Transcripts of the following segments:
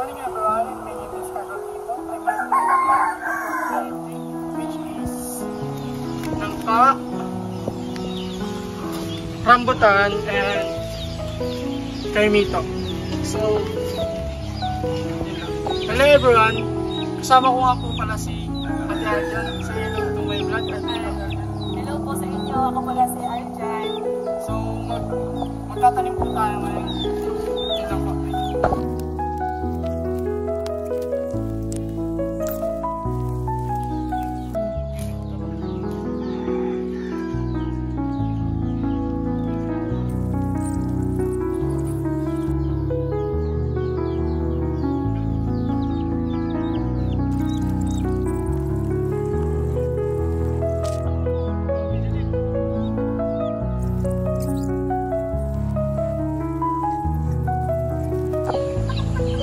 morning everyone, may name is Carlo Tito. I'm going to plant which is nangka, rambutan, and kaimito. So, hello everyone! Kasama ko nga po pala si Ate Arjan sa Hello to My Vlog. Hello po sa inyo, ako pala si Arjan. So, magtatanim po tayo ngayon. Yun lang po.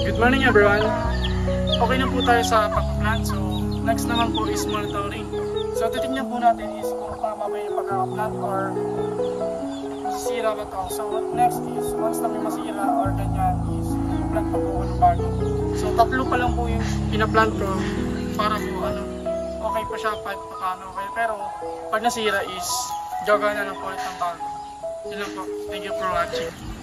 Good morning everyone! Okay na po tayo sa pagpa-plant. So, next naman po is monitoring. So, titignan po natin is kung tama ba yung pagkaka-plant or masisira ba ito. So, next is once na may masira or ganyan is plant pa po ng bago. So, tatlo pa lang po yung pinaplant ko para po okay pa siya kahit paano okay. Pero, pag nasira is joga na lang po ulit ng bago. Yun lang po. Thank you for watching.